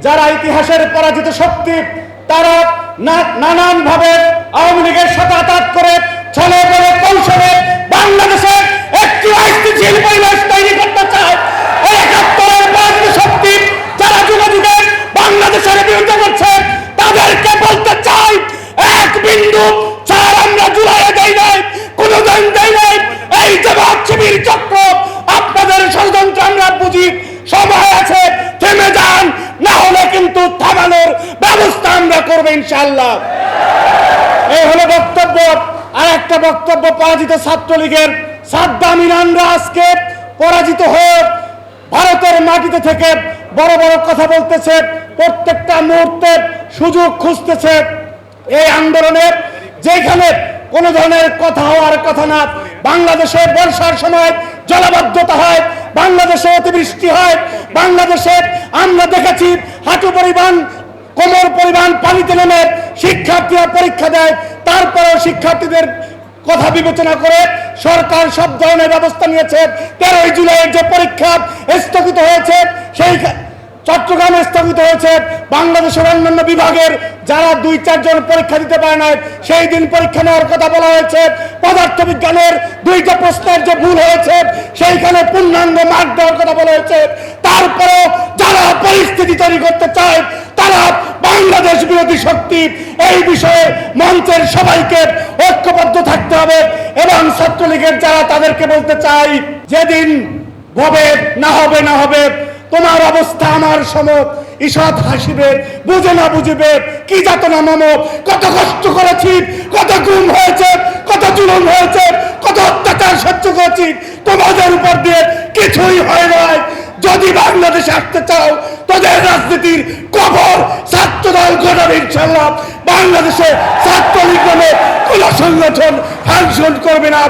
যারা ইতিহাসের পরাজিত শক্তি, তারা নানানভাবে আওয়ামী লীগের সাথে আঘাত করে ছলে বলে কৌশলে বাংলাদেশে একটি অস্থিতিশীল পরিবেশ তৈরি করতে চায়। এই ৭১-এর পরাজিত শক্তি যারা যুগে যুগে বাংলাদেশের বিরুদ্ধে করছে, তাদেরকে বলতে চাই, এক বিন্দু ছাড় আমরা জুলাইয়ে দেই নাই, কোনোদিন দেই নাই। এই জবাব শিবির চক্র, আপনাদের ষড়যন্ত্র আমরা বুঝি, সময় আছে, থেমে যান, না হলে কিন্তু থামানোর ব্যবস্থা আমরা করবো ইনশাআল্লাহ। এই হলো বক্তব্য। আর একটা বক্তব্য পরাজিত ছাত্রলীগের সাদ্দাম ইরানরা আজকে পরাজিত হয়ে ভারতের মাটিতে থেকে বড় বড় কথা বলতেছে, প্রত্যেকটা মুহূর্তে সুযোগ খুঁজতেছে এই আন্দোলনে, যেখানে কোন ধরনের কথা হওয়ার কথা না। বাংলাদেশে বর্ষার সময় জলাবদ্ধতা হয়, বাংলাদেশে অতিবৃষ্টি হয়, বাংলাদেশে আমরা দেখেছি হাঁটু পরিমাণ কোমর পরিমাণ পানিতে নেমে শিক্ষার্থীরা পরীক্ষা দেয়। তারপরেও শিক্ষার্থীদের কথা বিবেচনা করে সরকার সব ধরনের ব্যবস্থা নিয়েছে। 13 জুলাইয়ের যে পরীক্ষা স্থগিত হয়েছে, সেই চট্টগ্রামে স্থগিত হয়েছে। বাংলাদেশের অন্যান্য বিভাগের যারা 2-4 জন পরীক্ষা দিতে পারে না, সেই দিন পরীক্ষা নেওয়ার কথা বলা হয়েছে। পদার্থবিজ্ঞানের 2টা প্রশ্নের যে ভুল হয়েছে, সেইখানে পূর্ণাঙ্গ মার্ক দেওয়ার কথা বলা হয়েছে। তারপরেও যারা পরিস্থিতি তৈরি করতে চায়, তারা বাংলাদেশ বিরোধী শক্তি। এই বিষয়ে মঞ্চের সবাইকে ঐক্যবদ্ধ থাকতে হবে এবং ছাত্রলীগের যারা, তাদেরকে বলতে চাই, যেদিন হবে না হবে না হবে, তোমার অবস্থা আমার সম, ঈষৎ হাসিবে, বুঝে না বুঝিবে কি যাতনা মম। কত কষ্ট করেছি, কত গুম হয়েছে, কত জুলুম হয়েছে, কত অত্যাচার সহ্য করেছি, তোমাদের উপর দিয়ে কিছুই হয় নাই। যদি বাংলাদেশে আসতে চাও, তোদের রাজনীতির কবর ছাত্রদল গঠন ইনশাআল্লাহ। বাংলাদেশে ছাত্রলীগ নামে কোন সংগঠন ফাংশন করবে না।